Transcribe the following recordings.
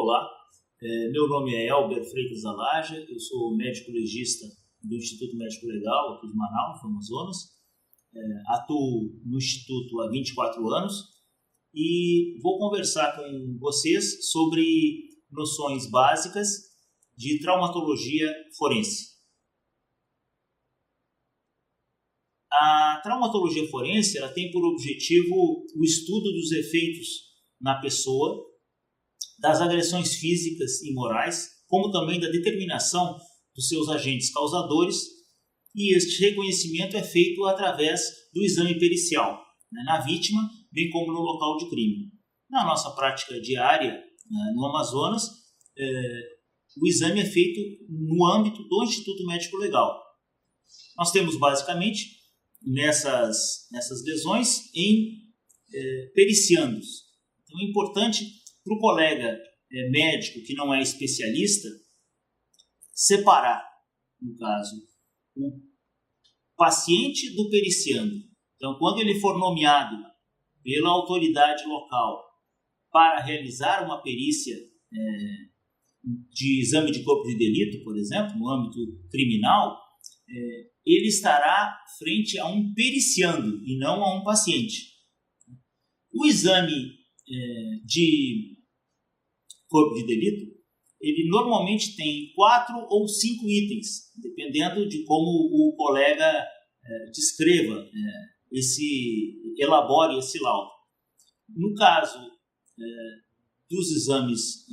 Olá, meu nome é Elber Freitas Alaja, eu sou médico legista do Instituto Médico Legal aqui de Manaus, no Amazonas. Atuo no Instituto há 24 anos e vou conversar com vocês sobre noções básicas de traumatologia forense. A traumatologia forense ela tem por objetivo o estudo dos efeitos na pessoa, das agressões físicas e morais, como também da determinação dos seus agentes causadores, e este reconhecimento é feito através do exame pericial, na vítima, bem como no local de crime. Na nossa prática diária no Amazonas, o exame é feito no âmbito do Instituto Médico Legal. Nós temos basicamente nessas lesões em periciandos. Então é importante para o colega médico que não é especialista separar, no caso, o paciente do periciando. Então, quando ele for nomeado pela autoridade local para realizar uma perícia de exame de corpo de delito, por exemplo, no âmbito criminal, ele estará frente a um periciando e não a um paciente. O exame de corpo de delito, ele normalmente tem 4 ou 5 itens, dependendo de como o colega descreva, elabore esse laudo. No caso dos exames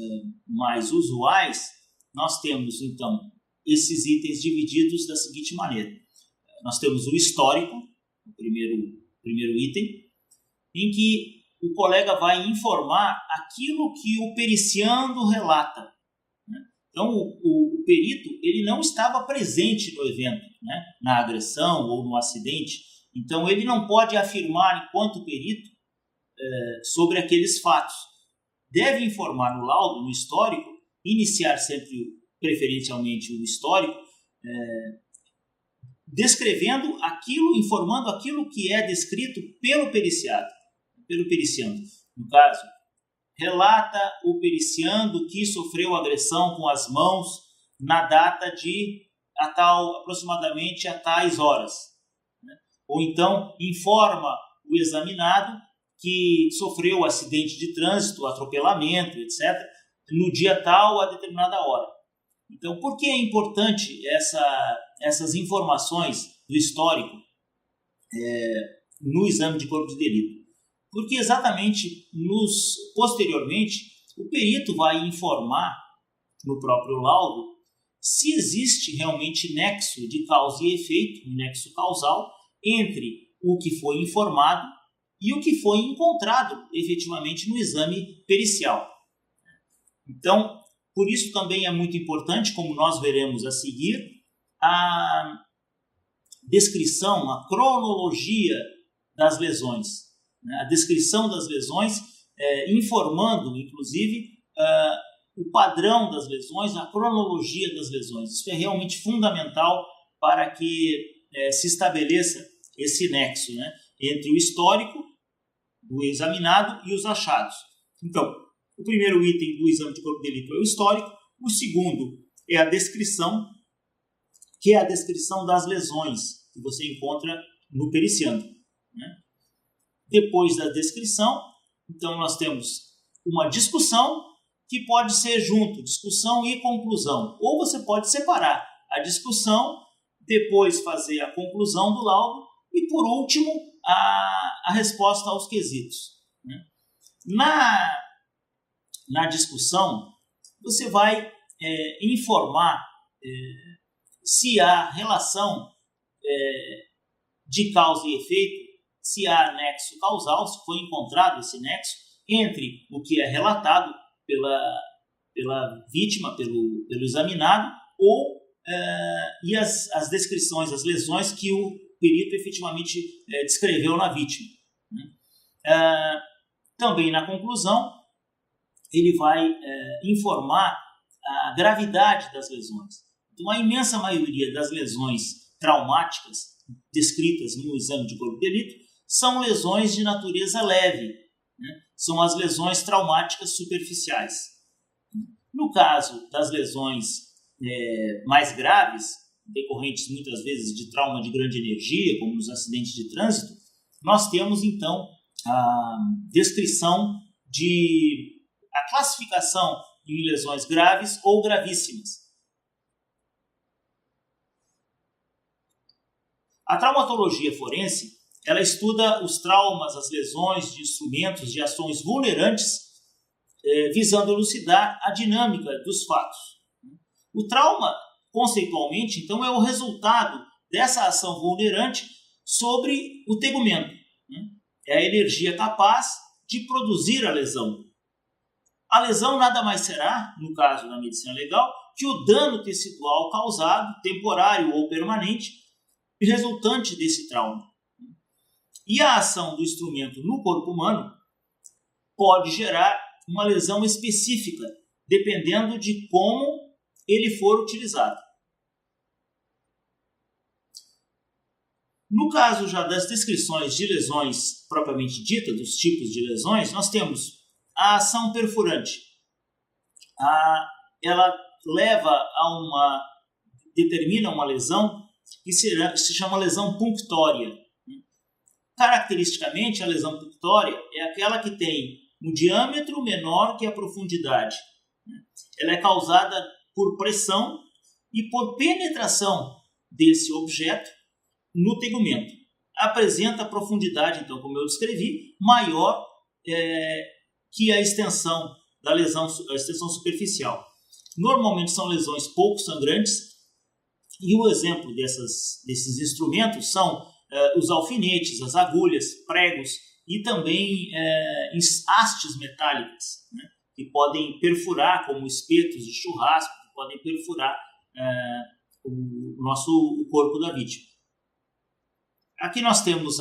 mais usuais, nós temos, então, esses itens divididos da seguinte maneira. Nós temos o histórico, o primeiro item, em que o colega vai informar aquilo que o periciando relata. Então, o perito ele não estava presente no evento, na agressão ou no acidente. Então, ele não pode afirmar, enquanto perito, sobre aqueles fatos. Deve informar no laudo, no histórico, iniciar sempre, preferencialmente, o histórico, descrevendo aquilo, informando aquilo que é descrito pelo periciando. No caso, relata o periciando que sofreu agressão com as mãos na data de aproximadamente a tais horas. Ou então, informa o examinado que sofreu acidente de trânsito, atropelamento, etc., no dia tal a determinada hora. Então, por que é importante essas informações do histórico no exame de corpo de delito? Porque exatamente posteriormente o perito vai informar no próprio laudo se existe realmente nexo de causa e efeito, nexo causal, entre o que foi informado e o que foi encontrado efetivamente no exame pericial. Então, por isso também é muito importante, como nós veremos a seguir, a descrição, a cronologia das lesões. A descrição das lesões, informando, inclusive, o padrão das lesões, a cronologia das lesões. Isso é realmente fundamental para que se estabeleça esse nexo, entre o histórico do examinado e os achados. Então, o primeiro item do exame de corpo de delito é o histórico, o segundo é a descrição, que é a descrição das lesões que você encontra no periciando. Depois da descrição, então nós temos uma discussão que pode ser junto, discussão e conclusão. Ou você pode separar a discussão, depois fazer a conclusão do laudo e, por último, a resposta aos quesitos. Na discussão, você vai informar se há relação de causa e efeito, se há nexo causal, se foi encontrado esse nexo entre o que é relatado pela vítima, pelo examinado, e as descrições, as lesões que o perito efetivamente descreveu na vítima. Também na conclusão, ele vai informar a gravidade das lesões. Então, a imensa maioria das lesões traumáticas descritas no exame de corpo de delito são lesões de natureza leve, são as lesões traumáticas superficiais. No caso das lesões mais graves, decorrentes muitas vezes de trauma de grande energia, como nos acidentes de trânsito, nós temos então a descrição a classificação em lesões graves ou gravíssimas. A traumatologia forense, ela estuda os traumas, as lesões de instrumentos, de ações vulnerantes, visando elucidar a dinâmica dos fatos. O trauma, conceitualmente, então, é o resultado dessa ação vulnerante sobre o tegumento. É a energia capaz de produzir a lesão. A lesão nada mais será, no caso da medicina legal, que o dano tecidual causado, temporário ou permanente, resultante desse trauma. E a ação do instrumento no corpo humano pode gerar uma lesão específica, dependendo de como ele for utilizado. No caso já das descrições de lesões propriamente ditas, dos tipos de lesões, nós temos a ação perfurante. Ela determina uma lesão que se chama lesão punctória. Caracteristicamente, a lesão punctória é aquela que tem um diâmetro menor que a profundidade. Ela é causada por pressão e por penetração desse objeto no tegumento. Apresenta profundidade, então, como eu descrevi, maior que a extensão da lesão, a extensão superficial. Normalmente são lesões pouco sangrantes e o exemplo desses instrumentos são os alfinetes, as agulhas, pregos e também hastes metálicas, que podem perfurar, como espetos de churrasco, que podem perfurar o corpo da vítima. Aqui nós temos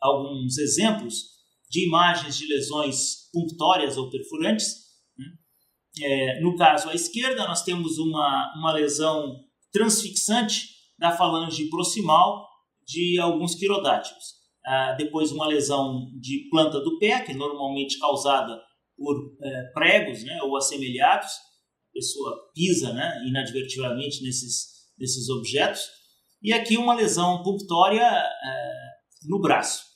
alguns exemplos de imagens de lesões punctórias ou perfurantes. No caso à esquerda, nós temos uma lesão transfixante da falange proximal de alguns quirodátilos. Depois uma lesão de planta do pé, que é normalmente causada por pregos, ou assemelhados. A pessoa pisa, inadvertidamente nesses objetos. E aqui uma lesão punctória no braço.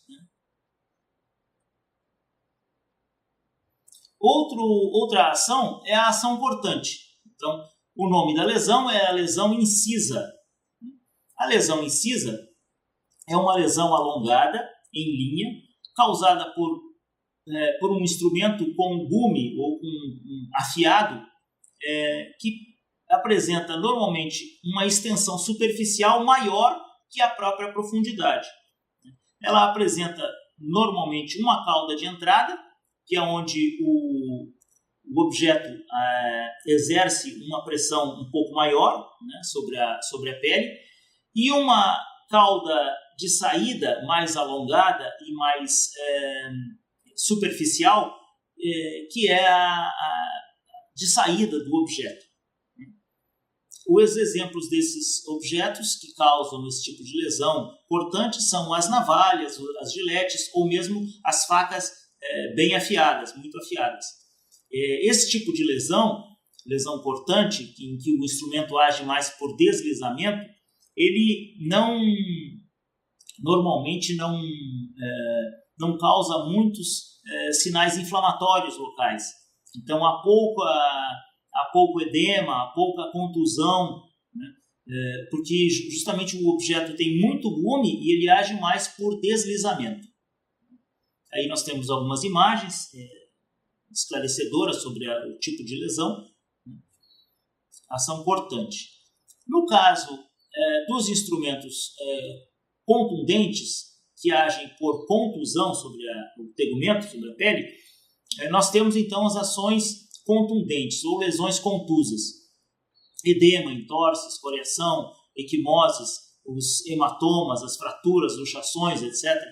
Outra ação é a ação cortante. Então, o nome da lesão é a lesão incisa. A lesão incisa é uma lesão alongada, em linha, causada por um instrumento com gume ou com afiado, que apresenta normalmente uma extensão superficial maior que a própria profundidade. Ela apresenta normalmente uma cauda de entrada, que é onde o objeto exerce uma pressão um pouco maior, sobre a pele, e uma cauda de saída mais alongada e mais superficial, que é a de saída do objeto. Os exemplos desses objetos que causam esse tipo de lesão cortante são as navalhas, as giletes ou mesmo as facas bem afiadas, muito afiadas. Esse tipo de lesão cortante, em que o instrumento age mais por deslizamento, ele normalmente não causa muitos sinais inflamatórios locais. Então, há pouco edema, há pouca contusão, porque justamente o objeto tem muito gume e ele age mais por deslizamento. Aí nós temos algumas imagens esclarecedoras sobre o tipo de lesão, ação cortante. No caso dos instrumentos contundentes, que agem por contusão sobre o tegumento, sobre a pele, nós temos então as ações contundentes ou lesões contusas. Edema, entorse, escoriação, equimoses, os hematomas, as fraturas, luxações, etc.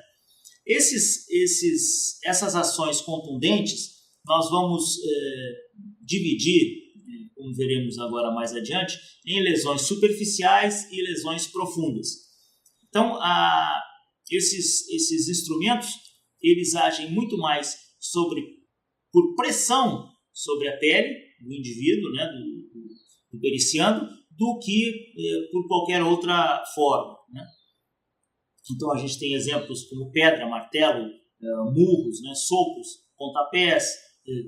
Essas ações contundentes nós vamos dividir, como veremos agora mais adiante, em lesões superficiais e lesões profundas. Então, esses instrumentos, eles agem muito mais por pressão sobre a pele, do indivíduo, né, do periciando, do que por qualquer outra forma, né? Então a gente tem exemplos como pedra, martelo, murros, né, socos, pontapés,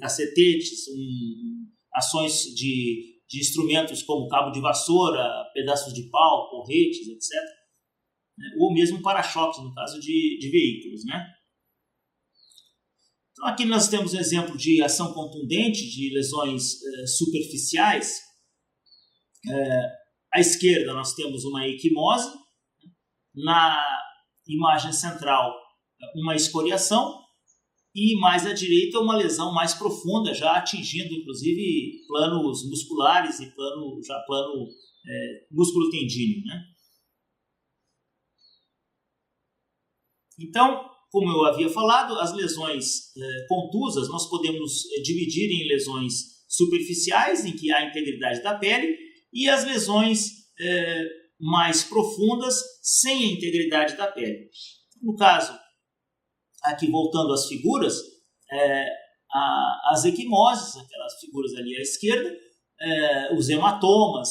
cacetetes, ações de instrumentos como cabo de vassoura, pedaços de pau, porretes, etc. Ou mesmo para-choques, no caso de veículos, né? Então aqui nós temos um exemplo de ação contundente de lesões superficiais. À esquerda nós temos uma equimose, na imagem central uma escoriação e mais à direita uma lesão mais profunda, já atingindo inclusive planos musculares e plano músculo-tendíneo, né? Então, como eu havia falado, as lesões contusas nós podemos dividir em lesões superficiais, em que há integridade da pele, e as lesões mais profundas, sem a integridade da pele. No caso, aqui voltando às figuras, as equimoses, aquelas figuras ali à esquerda, os hematomas,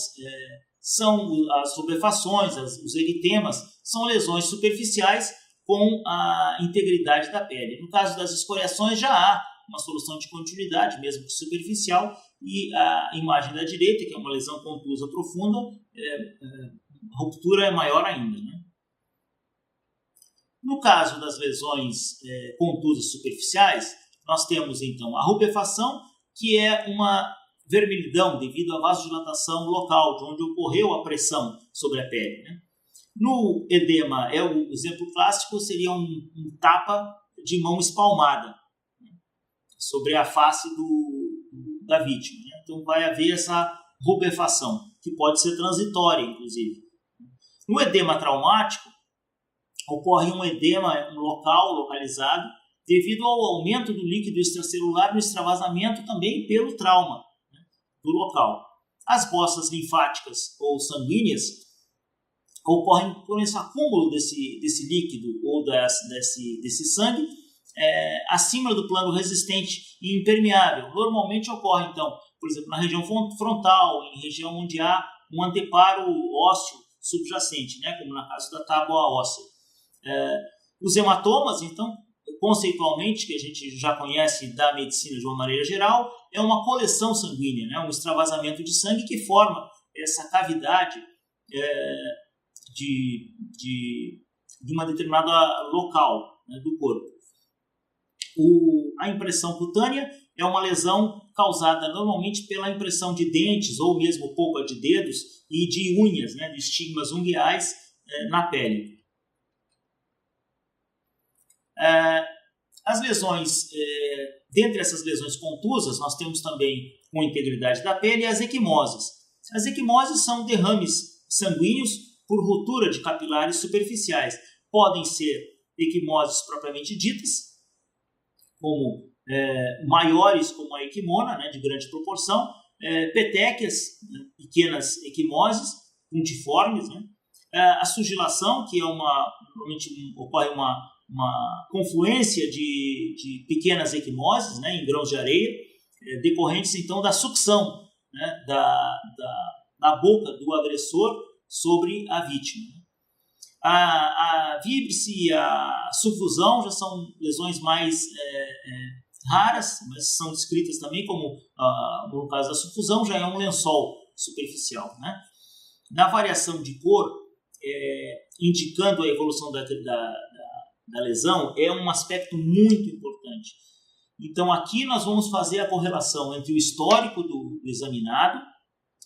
são as rubefações, os eritemas, são lesões superficiais com a integridade da pele. No caso das escoriações já há uma solução de continuidade, mesmo que superficial, e a imagem da direita, que é uma lesão contusa profunda, a ruptura é maior ainda, né? No caso das lesões contusas superficiais, nós temos então a rubefação, que é uma vermelhidão devido à vasodilatação local, de onde ocorreu a pressão sobre a pele, né? No edema, o exemplo clássico seria um tapa de mão espalmada, né, sobre a face da vítima, né? Então vai haver essa rubefação, que pode ser transitória, inclusive. No edema traumático, ocorre um edema localizado devido ao aumento do líquido extracelular no extravasamento também pelo trauma, né, do local. As bossas linfáticas ou sanguíneas ocorrem por esse acúmulo desse líquido ou desse sangue acima do plano resistente e impermeável. Normalmente ocorre, então, por exemplo, na região frontal, em região onde há um anteparo ósseo subjacente, né, como no caso da tábua óssea. Os hematomas, então, conceitualmente, que a gente já conhece da medicina de uma maneira geral, é uma coleção sanguínea, né, um extravasamento de sangue que forma essa cavidade de uma determinada local, né, do corpo. A impressão cutânea é uma lesão causada normalmente pela impressão de dentes ou mesmo polpa de dedos e de unhas, né, de estigmas ungueais na pele. As lesões, dentre essas lesões contusas, nós temos também com integridade da pele as equimoses. As equimoses são derrames sanguíneos por ruptura de capilares superficiais. Podem ser equimoses propriamente ditas, como maiores como a equimona, né, de grande proporção, petequias, né, pequenas equimoses, puntiformes, né, a sugilação, que normalmente ocorre uma confluência de pequenas equimoses, né, em grãos de areia, decorrentes então da sucção, né, da boca do agressor sobre a vítima. A víbrice e a sufusão já são lesões mais raras, mas são descritas também como, no caso da sufusão, já é um lençol superficial, né? Na variação de cor, indicando a evolução da lesão, é um aspecto muito importante. Então aqui nós vamos fazer a correlação entre o histórico do examinado,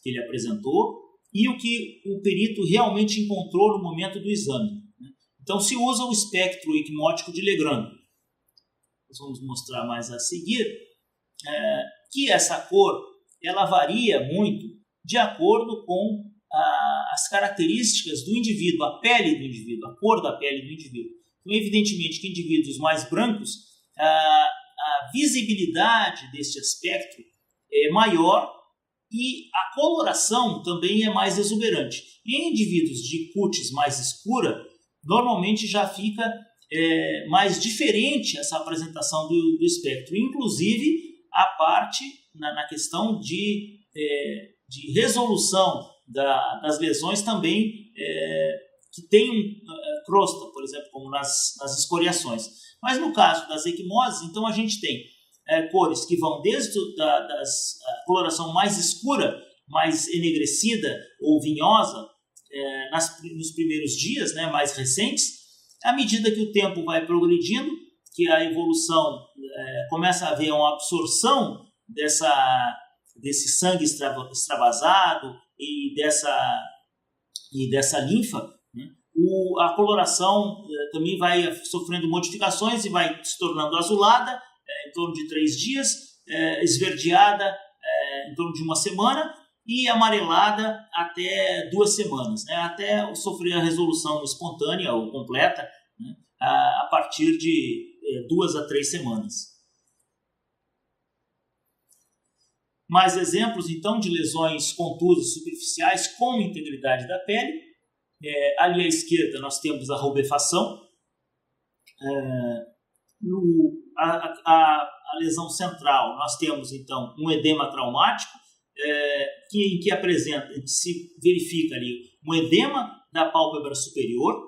que ele apresentou, e o que o perito realmente encontrou no momento do exame, né? Então se usa o espectro equimótico de Legrand. Nós vamos mostrar mais a seguir que essa cor ela varia muito de acordo com as características do indivíduo, a pele do indivíduo, a cor da pele do indivíduo. Então, evidentemente que indivíduos mais brancos, a visibilidade deste aspecto é maior e a coloração também é mais exuberante. Em indivíduos de cutis mais escura, normalmente já fica mais diferente essa apresentação do espectro. Inclusive, a parte na questão de resolução das lesões também que tem crosta, por exemplo, como nas escoriações. Mas no caso das equimoses, então a gente tem cores que vão desde a coloração mais escura, mais enegrecida ou vinhosa, nos primeiros dias, né, mais recentes. À medida que o tempo vai progredindo, que a evolução começa a haver uma absorção desse sangue extravasado e dessa linfa, né, a coloração também vai sofrendo modificações e vai se tornando azulada em torno de 3 dias, esverdeada em torno de 1 semana e amarelada até 2 semanas, né, até sofrer a resolução espontânea ou completa, né, a partir de 2 a 3 semanas. Mais exemplos, então, de lesões contusas superficiais com integridade da pele. Ali à esquerda nós temos a rubefação. A lesão central nós temos, então, um edema traumático, que se verifica ali um edema da pálpebra superior,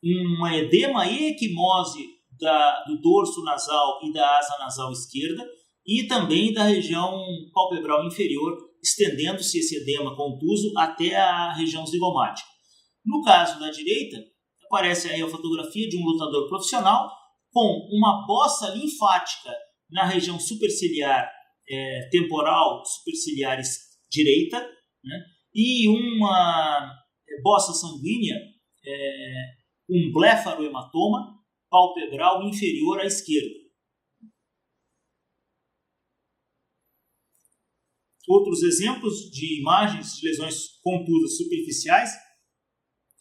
uma edema e equimose do dorso nasal e da asa nasal esquerda, e também da região palpebral inferior, estendendo-se esse edema contuso até a região zigomática. No caso da direita, aparece aí a fotografia de um lutador profissional com uma bossa linfática na região superciliar temporal, superciliar direita, né, e uma bossa sanguínea, um blefarohematoma palpebral inferior à esquerda. Outros exemplos de imagens de lesões contusas superficiais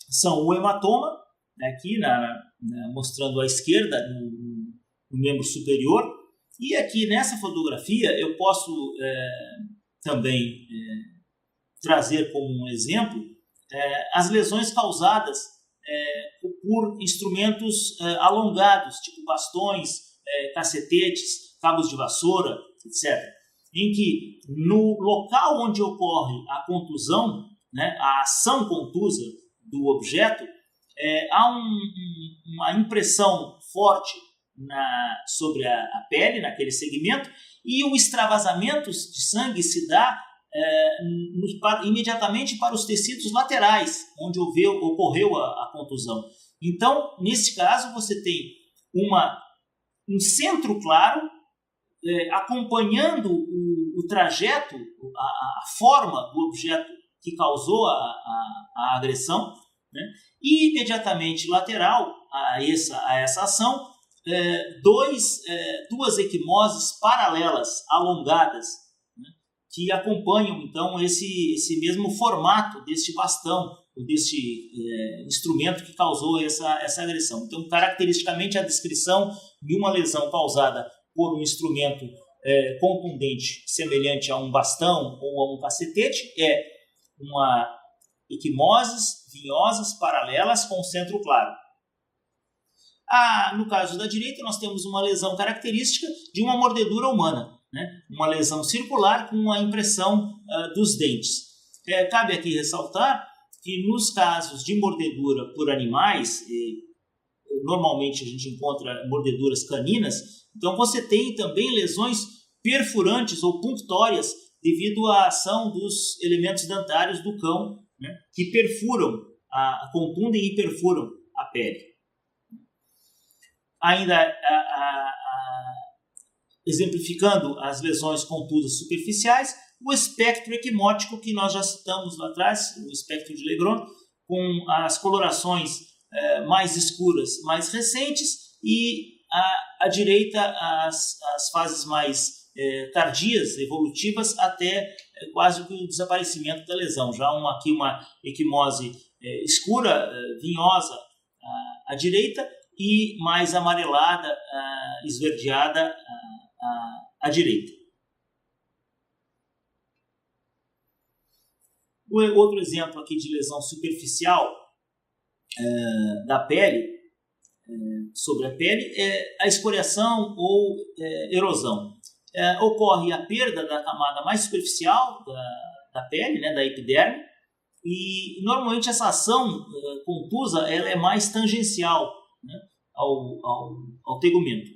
são o hematoma, aqui mostrando à esquerda, no membro superior, e aqui nessa fotografia eu posso também trazer como um exemplo as lesões causadas por instrumentos alongados, tipo bastões, cacetetes, cabos de vassoura, etc., em que no local onde ocorre a contusão, né, a ação contusa do objeto, há uma impressão forte sobre a pele, naquele segmento, e o extravasamento de sangue se dá imediatamente para os tecidos laterais, onde ocorreu a contusão. Então, nesse caso, você tem um centro claro acompanhando o trajeto, a forma do objeto que causou a agressão, né? E imediatamente lateral a essa ação, duas equimoses paralelas, alongadas, né? Que acompanham então esse mesmo formato deste bastão, ou deste instrumento que causou essa agressão. Então, caracteristicamente, a descrição de uma lesão causada por um instrumento contundente semelhante a um bastão ou a um cacetete uma equimoses vinhosas paralelas com centro claro. No caso da direita, nós temos uma lesão característica de uma mordedura humana, né? Uma lesão circular com a impressão dos dentes. Cabe aqui ressaltar que nos casos de mordedura por animais, normalmente a gente encontra mordeduras caninas, então você tem também lesões perfurantes ou punctórias devido à ação dos elementos dentários do cão, né, que contundem e perfuram a pele. Ainda exemplificando as lesões contusas superficiais, o espectro equimótico que nós já citamos lá atrás, o espectro de Legros, com as colorações mais escuras, mais recentes, e à direita as fases mais tardias, evolutivas, até quase o desaparecimento da lesão. Já aqui uma equimose escura, vinhosa à direita e mais amarelada, esverdeada à direita. Outro exemplo aqui de lesão superficial da pele, sobre a pele, é a escoriação ou erosão. ocorre a perda da camada mais superficial da pele, né, da epiderme, e normalmente essa ação contusa ela é mais tangencial, né, ao tegumento.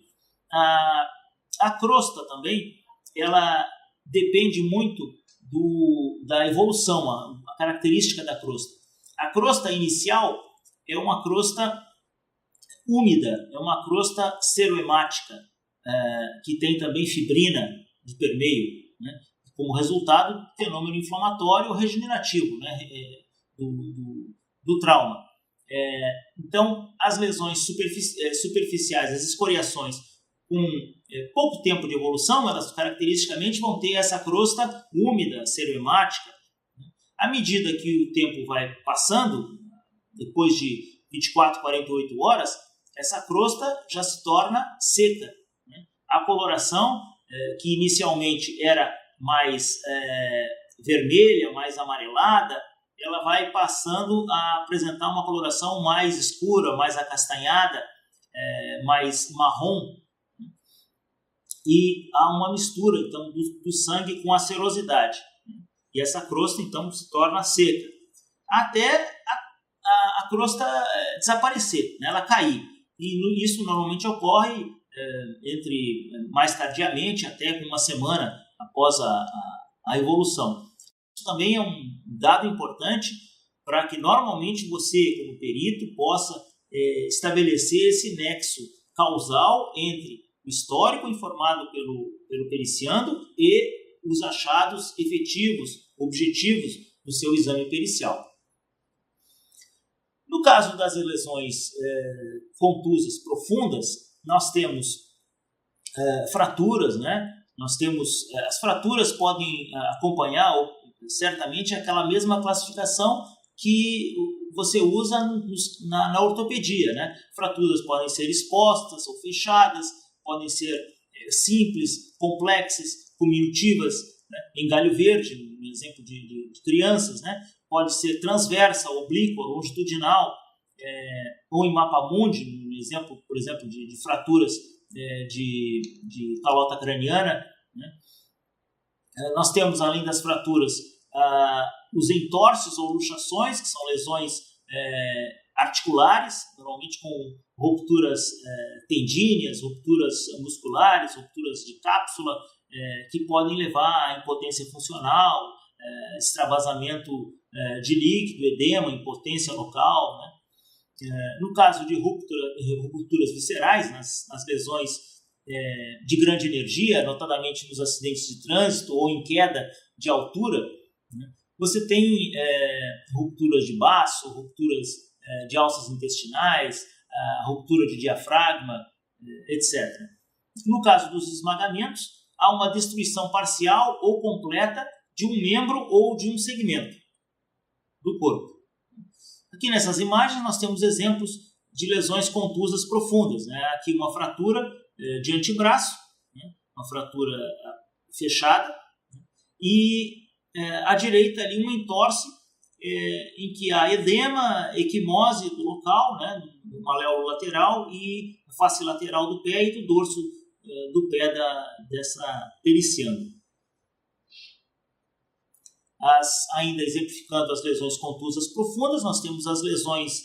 A crosta também ela depende muito da evolução, a característica da crosta. A crosta inicial é uma crosta úmida, é uma crosta serohemática, que tem também fibrina de permeio, né, como resultado do fenômeno inflamatório ou regenerativo, né, do trauma. Então, as lesões superficiais, as escoriações com pouco tempo de evolução, elas caracteristicamente vão ter essa crosta úmida, serohemática. À medida que o tempo vai passando, depois de 24, 48 horas, essa crosta já se torna seca, né? A coloração, que inicialmente era mais vermelha, mais amarelada, ela vai passando a apresentar uma coloração mais escura, mais acastanhada, mais marrom, e há uma mistura então do sangue com a serosidade, e essa crosta então se torna seca até a crosta desaparecer, né, ela cair, e isso normalmente ocorre entre mais tardiamente, até com uma semana após a evolução. Isso também é um dado importante para que normalmente você, como perito, possa estabelecer esse nexo causal entre o histórico informado pelo periciando e os achados efetivos, objetivos do seu exame pericial. No caso das lesões contusas profundas, nós temos fraturas, né? Nós temos as fraturas podem acompanhar certamente aquela mesma classificação que você usa na ortopedia, né? Fraturas podem ser expostas ou fechadas, podem ser simples, complexas, cominutivas, né? Em galho verde, no exemplo de crianças, né? Pode ser transversa, oblíqua, longitudinal, ou em mapa mundi, no exemplo, por exemplo, de fraturas de calota craniana, né? Nós temos, além das fraturas, os entórcios ou luxações, que são lesões articulares, normalmente com rupturas tendíneas, rupturas musculares, rupturas de cápsula, que podem levar à impotência funcional, extravasamento de líquido, edema, impotência local, né? No caso de rupturas viscerais, nas lesões de grande energia, notadamente nos acidentes de trânsito ou em queda de altura, né? Você tem rupturas de baço, rupturas de alças intestinais, ruptura de diafragma, etc. No caso dos esmagamentos, há uma destruição parcial ou completa de um membro ou de um segmento do corpo. Aqui nessas imagens nós temos exemplos de lesões contusas profundas, né? Aqui uma fratura de antebraço, né? Uma fratura fechada, né? E à direita ali uma entorse em que há edema, equimose do local, né? Do maléolo lateral e face lateral do pé e do dorso do pé dessa periciando. Ainda exemplificando as lesões contusas profundas, nós temos as lesões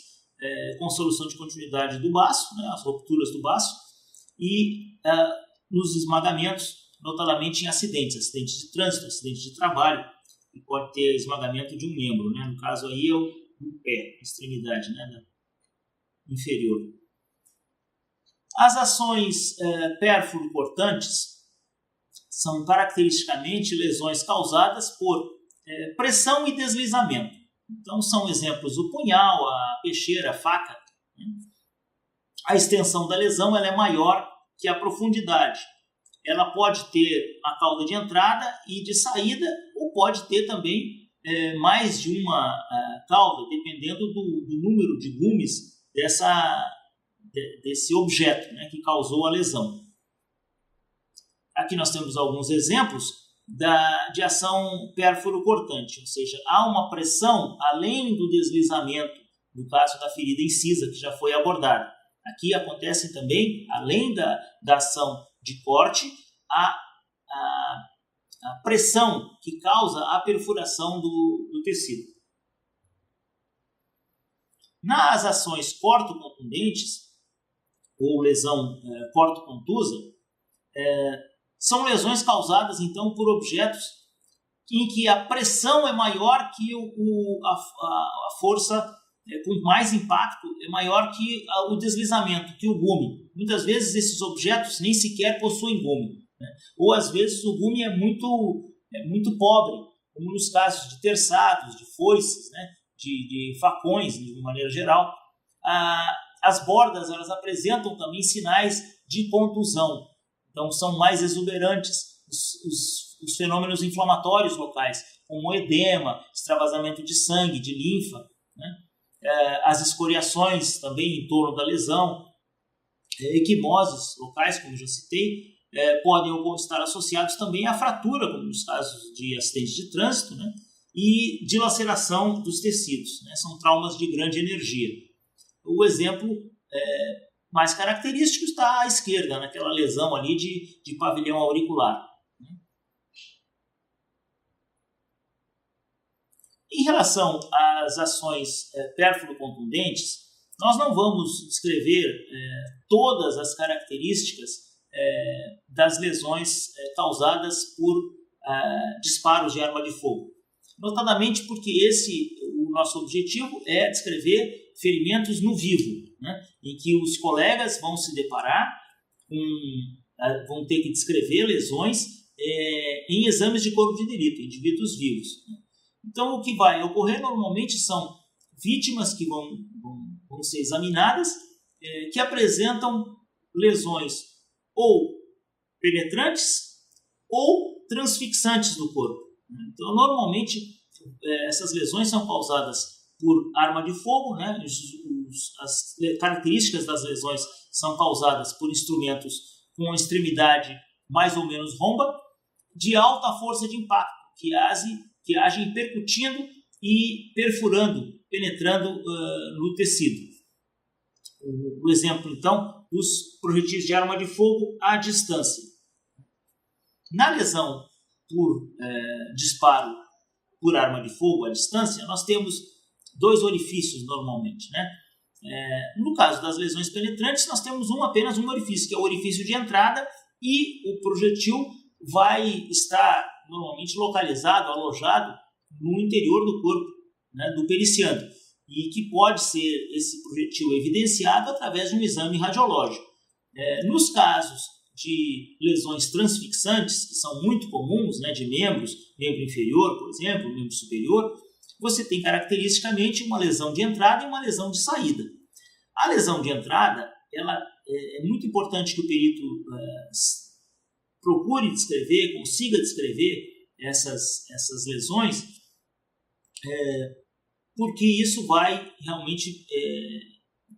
com solução de continuidade do baço, né, as rupturas do baço, e nos esmagamentos, notadamente em acidentes de trânsito, acidentes de trabalho, e pode ter esmagamento de um membro, né, no caso aí é o pé, extremidade, né, inferior. As ações pérfuro-cortantes são caracteristicamente lesões causadas por pressão e deslizamento. Então, são exemplos o punhal, a peixeira, a faca. Né? A extensão da lesão ela é maior que a profundidade. Ela pode ter a cauda de entrada e de saída, ou pode ter também mais de uma cauda, dependendo do número de gumes desse objeto, né, que causou a lesão. Aqui nós temos alguns exemplos de ação pérfuro-cortante, ou seja, há uma pressão além do deslizamento, no caso da ferida incisa, que já foi abordada. Aqui acontece também, além da ação de corte, a a pressão que causa a perfuração do tecido. Nas ações cortocontundentes, ou lesão cortocontusa, são lesões causadas, então, por objetos em que a pressão é maior que a força com mais impacto, é maior que o deslizamento, que o gume. Muitas vezes esses objetos nem sequer possuem gume, né? Ou às vezes o gume é muito pobre, como nos casos de terçados, de foices, né? de facões, de maneira geral. As bordas, elas apresentam também sinais de contusão, então são mais exuberantes os fenômenos inflamatórios locais, como edema, extravasamento de sangue, de linfa, né? As escoriações também em torno da lesão, equimoses locais, como já citei, podem estar associados também à fratura, como nos casos de acidentes de trânsito, né? E dilaceração dos tecidos, né? São traumas de grande energia. O exemplo mais característico está à esquerda, naquela lesão ali de pavilhão auricular. Em relação às ações pérfuro-contundentes, nós não vamos descrever todas as características das lesões causadas por disparos de arma de fogo. Notadamente porque o nosso objetivo é descrever ferimentos no vivo, né, em que os colegas vão se deparar vão ter que descrever lesões em exames de corpo de delito, indivíduos vivos, né. Então, o que vai ocorrer normalmente são vítimas que vão ser examinadas, que apresentam lesões ou penetrantes ou transfixantes do corpo. Então, normalmente, essas lesões são causadas por arma de fogo, né? As características das lesões são causadas por instrumentos com extremidade mais ou menos romba, de alta força de impacto, que agem percutindo e perfurando, penetrando no tecido. O exemplo, então, dos projetis de arma de fogo à distância. Na lesão por disparo por arma de fogo à distância, nós temos dois orifícios normalmente, né? No caso das lesões penetrantes, nós temos apenas um orifício, que é o orifício de entrada, e o projetil vai estar normalmente localizado, alojado no interior do corpo, né, do periciando, e que pode ser esse projetil evidenciado através de um exame radiológico. Nos casos de lesões transfixantes, que são muito comuns, né, de membro inferior, por exemplo, membro superior, você tem caracteristicamente uma lesão de entrada e uma lesão de saída. A lesão de entrada, ela é muito importante que o perito procure descrever, consiga descrever essas lesões, porque isso vai realmente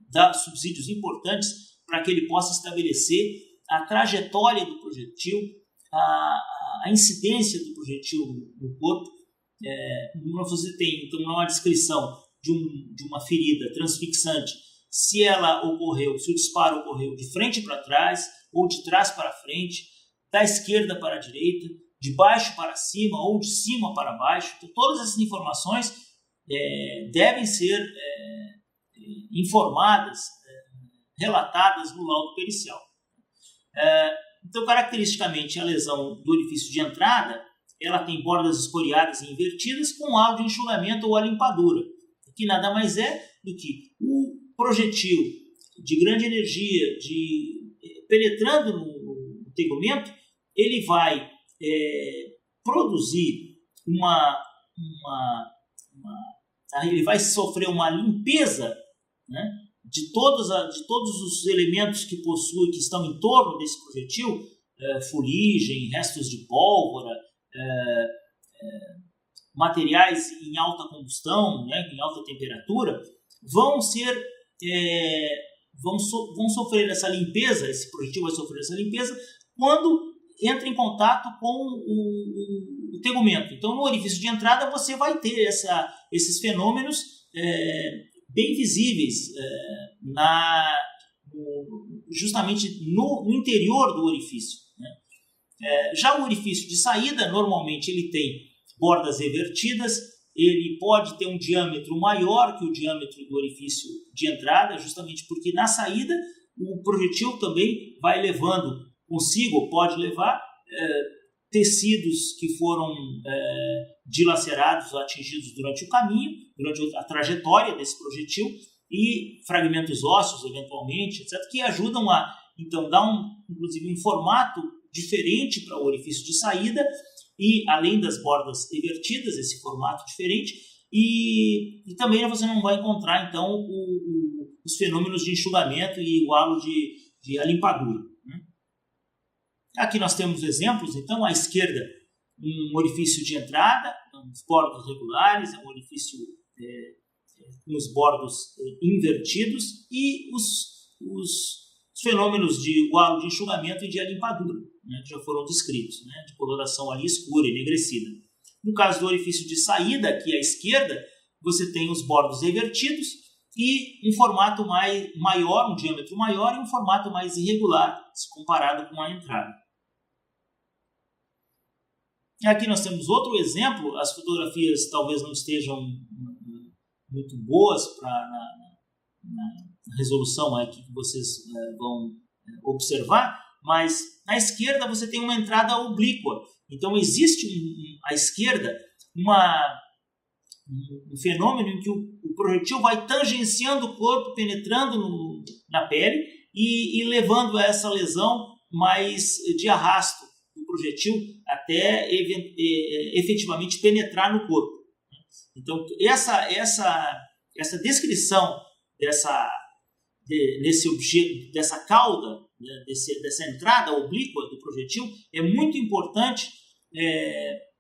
dar subsídios importantes para que ele possa estabelecer a trajetória do projetil, a incidência do projetil no corpo. Você tem então uma descrição de uma ferida transfixante, se o disparo ocorreu de frente para trás ou de trás para frente, da esquerda para a direita, de baixo para cima ou de cima para baixo. Então, todas essas informações devem ser informadas, relatadas no laudo pericial. Então, caracteristicamente, a lesão do orifício de entrada, ela tem bordas escoriadas e invertidas com halo de enxugamento ou a limpadura, que nada mais é do que o projetil de grande energia penetrando no tegumento, ele vai produzir ele vai sofrer uma limpeza, né, de todos os elementos que estão em torno desse projetil, fuligem, restos de pólvora, materiais em alta combustão, né, em alta temperatura, vão sofrer essa limpeza. Esse projetil vai sofrer essa limpeza quando entra em contato com o tegumento. Então, no orifício de entrada, você vai ter esses fenômenos bem visíveis justamente no interior do orifício, né? Já o orifício de saída, normalmente ele tem bordas revertidas, ele pode ter um diâmetro maior que o diâmetro do orifício de entrada, justamente porque na saída o projetil também vai levando consigo, ou pode levar, tecidos que foram dilacerados ou atingidos durante o caminho, durante a trajetória desse projetil, e fragmentos ósseos, eventualmente, etc., que ajudam a, então, dar inclusive um formato diferente para o orifício de saída, e além das bordas revertidas, esse formato diferente, e também você não vai encontrar, então, os fenômenos de enxugamento e o halo de alimpadura. Aqui nós temos exemplos, então, à esquerda, um orifício de entrada, os bordos regulares, um orifício com os bordos invertidos, e os fenômenos de halo de enxugamento e de alimpadura, que já foram descritos, de coloração ali escura, enegrecida. No caso do orifício de saída, aqui à esquerda, você tem os bordos revertidos e um formato maior, um diâmetro maior e um formato mais irregular, se comparado com a entrada. Aqui nós temos outro exemplo, as fotografias talvez não estejam muito boas na resolução aqui que vocês vão observar, mas à esquerda você tem uma entrada oblíqua. Então existe à esquerda um fenômeno em que o projetil vai tangenciando o corpo, penetrando na pele e levando a essa lesão mais de arrasto do projetil até efetivamente penetrar no corpo. Então essa descrição desse objeto, dessa cauda, dessa entrada oblíqua do projetil é muito importante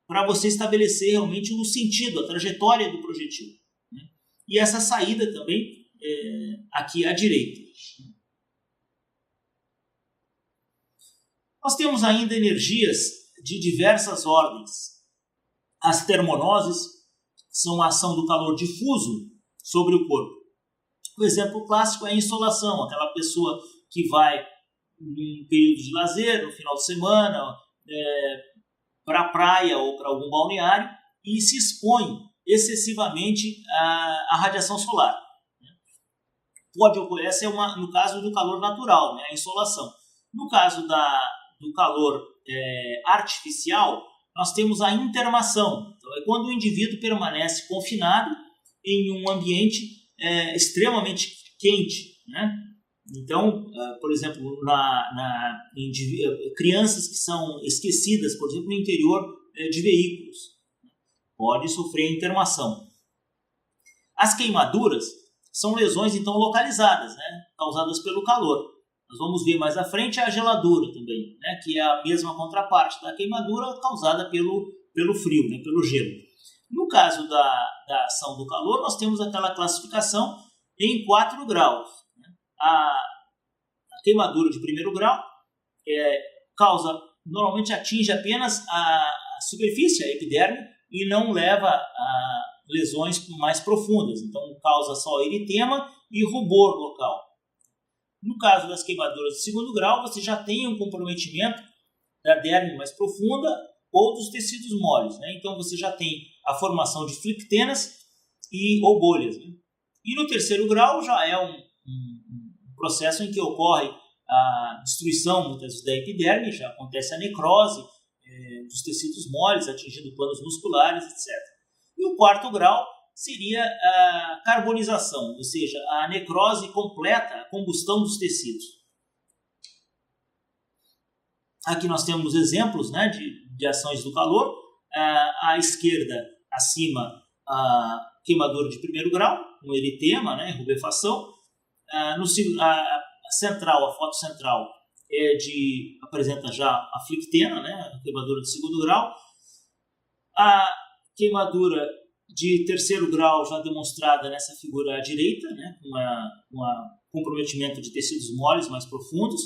para você estabelecer realmente o sentido, a trajetória do projetil. E essa saída também aqui à direita. Nós temos ainda energias de diversas ordens. As termonoses são a ação do calor difuso sobre o corpo. O exemplo clássico é a insolação, aquela pessoa que vai num período de lazer, no final de semana, para a praia ou para algum balneário e se expõe excessivamente à radiação solar. Pode ocorrer, essa é no caso do calor natural, a insolação. No caso do calor artificial, nós temos a intermação. Então, é quando o indivíduo permanece confinado em um ambiente extremamente quente. Então, por exemplo, em crianças que são esquecidas, por exemplo, no interior de veículos, pode sofrer intermação. As queimaduras são lesões, então, localizadas, causadas pelo calor. Nós vamos ver mais à frente a geladura também, que é a mesma contraparte da queimadura causada pelo frio, pelo gelo. No caso da ação do calor, nós temos aquela classificação em 4 graus. A queimadura de primeiro grau normalmente atinge apenas a superfície, a epiderme, e não leva a lesões mais profundas. Então, causa só eritema e rubor local. No caso das queimaduras de segundo grau, você já tem um comprometimento da derme mais profunda ou dos tecidos moles. Então, você já tem a formação de flictenas ou bolhas. E no terceiro grau já é um processo em que ocorre a destruição muitas vezes da epiderme, já acontece a necrose dos tecidos moles, atingindo planos musculares, etc. E o quarto grau seria a carbonização, ou seja, a necrose completa, a combustão dos tecidos. Aqui nós temos exemplos de ações do calor. À esquerda, acima, a queimadura de primeiro grau, um eritema, rubefação. A foto central apresenta já a flictena, a queimadura de segundo grau. A queimadura de terceiro grau já demonstrada nessa figura à direita, com comprometimento de tecidos moles mais profundos.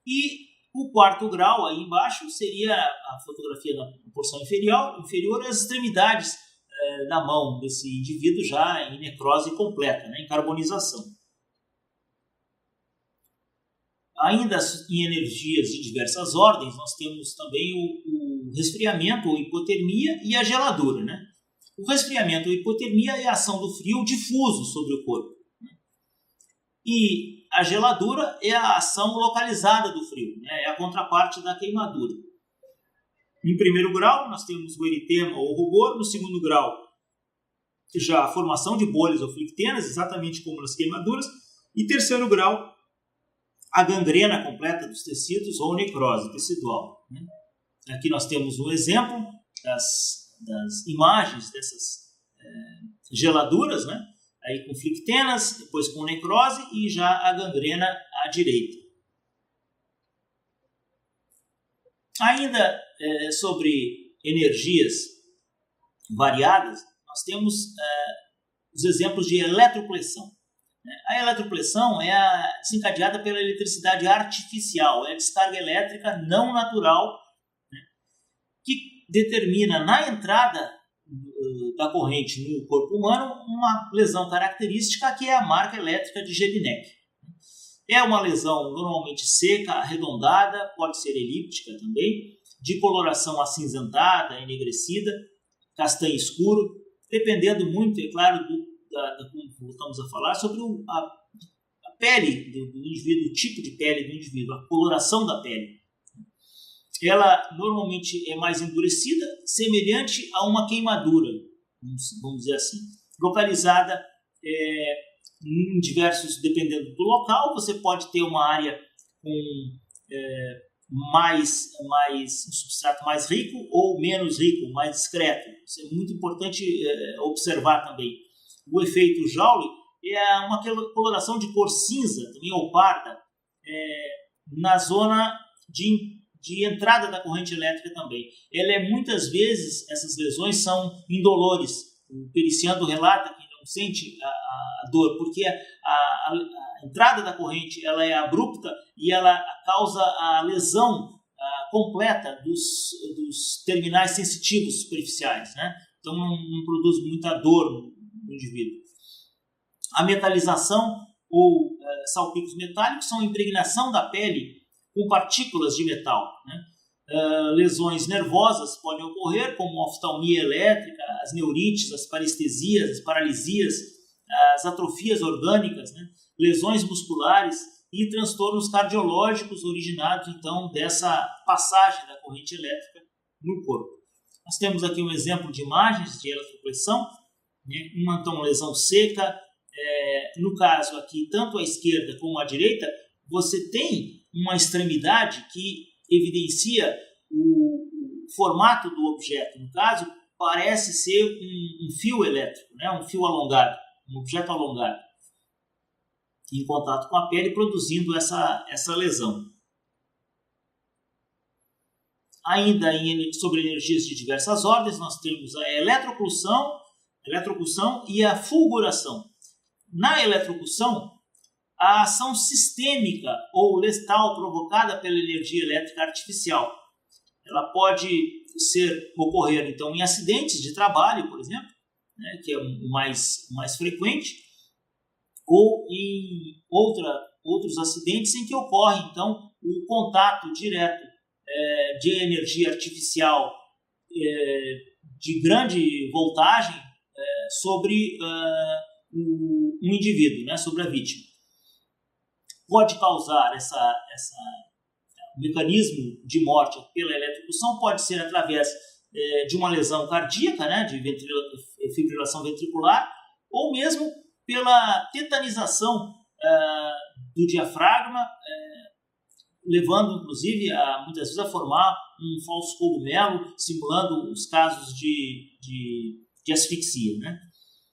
E o quarto grau, aí embaixo, seria a fotografia na porção inferior às extremidades da mão desse indivíduo já em necrose completa, em carbonização. Ainda em energias de diversas ordens, nós temos também o resfriamento ou hipotermia e a geladura, né? O resfriamento ou hipotermia é a ação do frio difuso sobre o corpo. E a geladura é a ação localizada do frio, né? É a contraparte da queimadura. Em primeiro grau, nós temos o eritema ou rubor. No segundo grau, já a formação de bolhas ou flictenas, exatamente como nas queimaduras. E terceiro grau, a gangrena completa dos tecidos ou necrose tecidual, né? Aqui nós temos um exemplo das imagens dessas geladuras, né? Aí com flictenas, depois com necrose e já a gangrena à direita. Ainda sobre energias variadas, nós temos os exemplos de eletropressão. A eletropressão é desencadeada pela eletricidade artificial, é a descarga elétrica não natural, né, que determina na entrada da corrente no corpo humano uma lesão característica que é a marca elétrica de Jelinek. É uma lesão normalmente seca, arredondada, pode ser elíptica também, de coloração acinzentada, enegrecida, castanho escuro, dependendo muito, é claro, como voltamos a falar, sobre a pele do indivíduo, o tipo de pele do indivíduo, a coloração da pele. Ela normalmente é mais endurecida, semelhante a uma queimadura, vamos dizer assim, localizada em diversos, dependendo do local. Você pode ter uma área com um substrato mais rico ou menos rico, mais discreto. Isso é muito importante observar também. O efeito Joule é uma coloração de cor cinza, também ou parda, na zona de entrada da corrente elétrica também. Muitas vezes, essas lesões são indolores. O periciando relata que não sente a dor, porque a entrada da corrente ela é abrupta e ela causa a lesão completa dos terminais sensitivos superficiais, né? Então não produz muita dor no indivíduo. A metalização ou salpicos metálicos são a impregnação da pele com partículas de metal, né? Lesões nervosas podem ocorrer, como a oftalmia elétrica, as neurites, as parestesias, as paralisias, as atrofias orgânicas, né? Lesões musculares e transtornos cardiológicos originados, então, dessa passagem da corrente elétrica no corpo. Nós temos aqui um exemplo de imagens de eletropressão, né? Uma lesão seca. No caso aqui, tanto à esquerda como à direita, você tem uma extremidade que evidencia o formato do objeto. No caso, parece ser um fio elétrico, né? Um fio alongado, um objeto alongado, em contato com a pele, produzindo essa lesão. Ainda sobre energias de diversas ordens, nós temos a eletrocução e a fulguração. Na eletrocução, a ação sistêmica ou letal provocada pela energia elétrica artificial, ela pode ocorrer então em acidentes de trabalho, por exemplo, né, que é o mais frequente, ou em outros acidentes em que ocorre então o contato direto de energia artificial de grande voltagem sobre um indivíduo, né, sobre a vítima. Pode causar o mecanismo de morte pela eletrocução, pode ser através de uma lesão cardíaca, né, de fibrilação ventricular, ou mesmo pela tetanização do diafragma, levando inclusive muitas vezes a formar um falso cogumelo, simulando os casos de asfixia, né?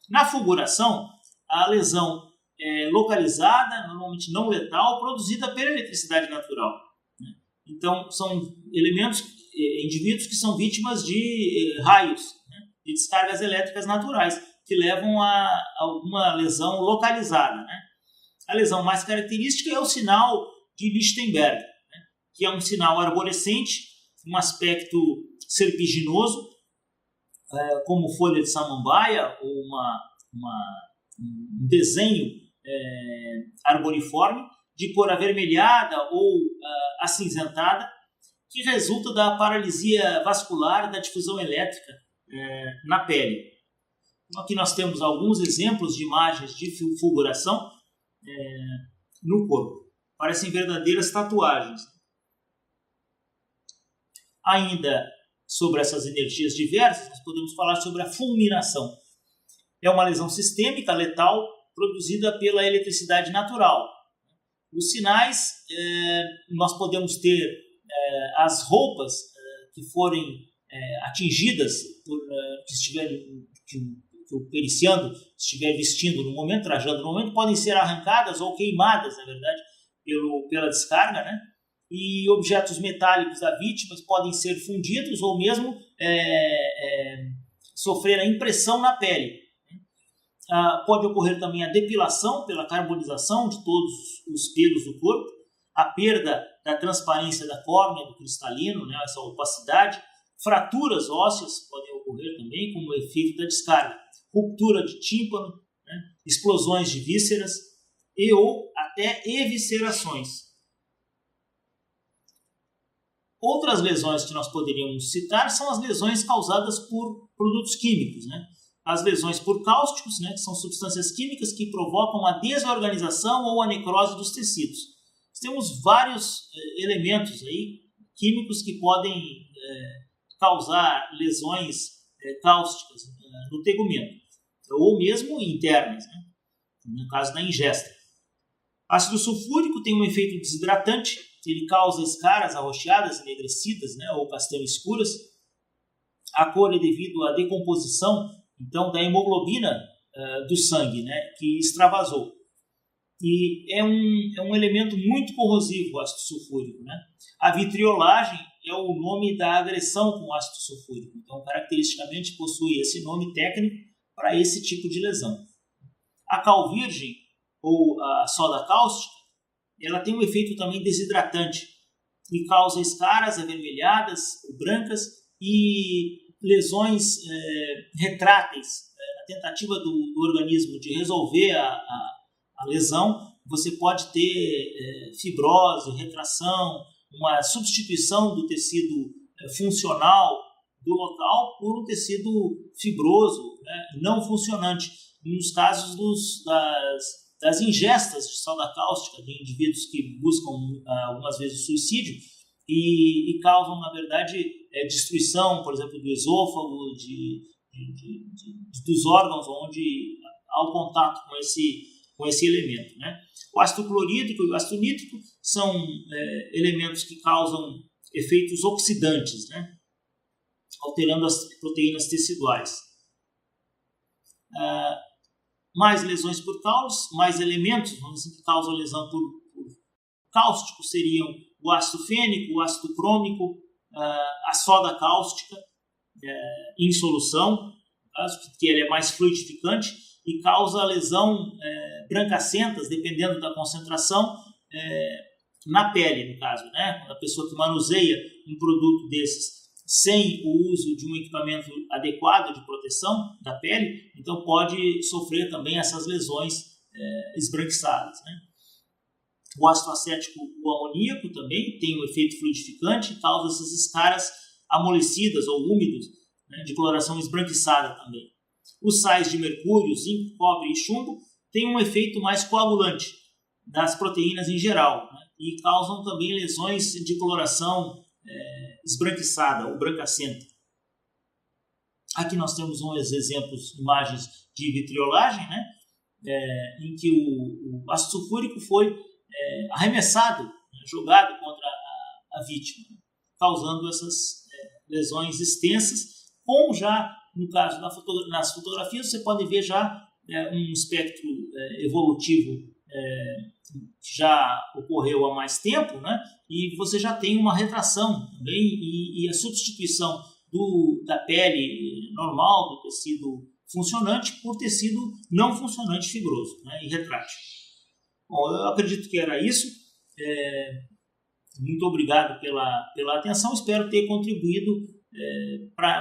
Na fulguração, a lesão é localizada, normalmente não letal, produzida pela eletricidade natural, né? Então, são indivíduos que são vítimas de raios, né, de descargas elétricas naturais, que levam a alguma lesão localizada, né? A lesão mais característica é o sinal de Lichtenberg, né, que é um sinal arborescente, um aspecto serpiginoso, como folha de samambaia ou um desenho arboriforme, de cor avermelhada ou acinzentada, que resulta da paralisia vascular da difusão elétrica na pele. Então, aqui nós temos alguns exemplos de imagens de fulguração no corpo. Parecem verdadeiras tatuagens. Ainda sobre essas energias diversas, nós podemos falar sobre a fulminação. É uma lesão sistêmica letal produzida pela eletricidade natural. Os sinais, nós podemos ter as roupas que forem atingidas, que o periciando estiver vestindo no momento, trajando no momento, podem ser arrancadas ou queimadas, na verdade, pela descarga, né? E objetos metálicos da vítima podem ser fundidos ou mesmo sofrer a impressão na pele. Pode ocorrer também a depilação pela carbonização de todos os pelos do corpo, a perda da transparência da córnea, do cristalino, né, essa opacidade, fraturas ósseas podem ocorrer também como efeito da descarga, ruptura de tímpano, né, explosões de vísceras ou até eviscerações. Outras lesões que nós poderíamos citar são as lesões causadas por produtos químicos, né? As lesões por cáusticos, né, que são substâncias químicas que provocam a desorganização ou a necrose dos tecidos. Temos vários elementos aí, químicos que podem causar lesões cáusticas no tegumento, ou mesmo internas, né, no caso da ingesta. Ácido sulfúrico tem um efeito desidratante, ele causa escaras arroxeadas, enegrecidas, né, ou castanho escuras. A cor é devido à decomposição, então, da hemoglobina do sangue, né, que extravasou. E é um elemento muito corrosivo, o ácido sulfúrico, né? A vitriolagem é o nome da agressão com o ácido sulfúrico. Então, caracteristicamente, possui esse nome técnico para esse tipo de lesão. A cal virgem, ou a soda cáustica, ela tem um efeito também desidratante e causa escaras avermelhadas ou brancas e lesões retráteis. Na tentativa do organismo de resolver a lesão, você pode ter fibrose, retração, uma substituição do tecido funcional do local por um tecido fibroso, né, não funcionante. Nos casos das ingestas de soda cáustica de indivíduos que buscam algumas vezes o suicídio e causam, na verdade, destruição, por exemplo, do esôfago, dos órgãos onde há o contato com esse elemento, né? O ácido clorídrico e o ácido nítrico são elementos que causam efeitos oxidantes, né, alterando as proteínas teciduais. Mais lesões por caules, mais elementos, vamos dizer, que causam lesão por cáustico seriam o ácido fênico, o ácido crômico, a soda cáustica em solução, que ele é mais fluidificante e causa lesão brancacentas, dependendo da concentração, na pele, no caso, né? Quando a pessoa que manuseia um produto desses sem o uso de um equipamento adequado de proteção da pele, então pode sofrer também essas lesões esbranquiçadas, né? O ácido acético, o amoníaco também tem um efeito fluidificante e causa essas escaras amolecidas ou úmidos, né, de coloração esbranquiçada também. Os sais de mercúrio, zinco, cobre e chumbo têm um efeito mais coagulante das proteínas em geral, né, e causam também lesões de coloração esbranquiçada ou brancacenta. Aqui nós temos uns exemplos, imagens de vitriolagem, né, em que o ácido sulfúrico foi arremessado, jogado contra a vítima, causando essas lesões extensas, com já, no caso nas fotografias, você pode ver já um espectro evolutivo que já ocorreu há mais tempo, né? E você já tem uma retração também e a substituição da pele normal, do tecido funcionante, por tecido não funcionante fibroso, né? E retrátil. Bom, eu acredito que era isso. Muito obrigado pela atenção. Espero ter contribuído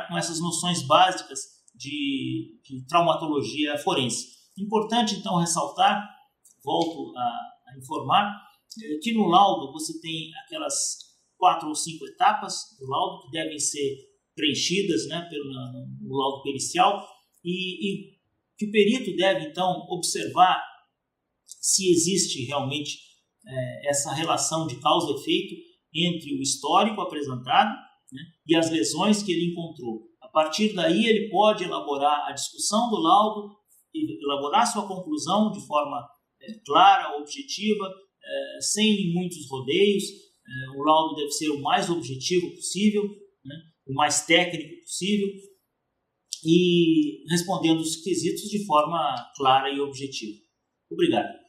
com essas noções básicas de traumatologia forense. Importante, então, ressaltar, volto a informar, que no laudo você tem aquelas 4 ou 5 etapas do laudo que devem ser preenchidas, né, no laudo pericial, e que o perito deve, então, observar se existe realmente essa relação de causa e efeito entre o histórico apresentado, né, e as lesões que ele encontrou. A partir daí, ele pode elaborar a discussão do laudo, elaborar sua conclusão de forma clara, objetiva, sem muitos rodeios. O laudo deve ser o mais objetivo possível, né, o mais técnico possível, e respondendo os quesitos de forma clara e objetiva. Obrigado.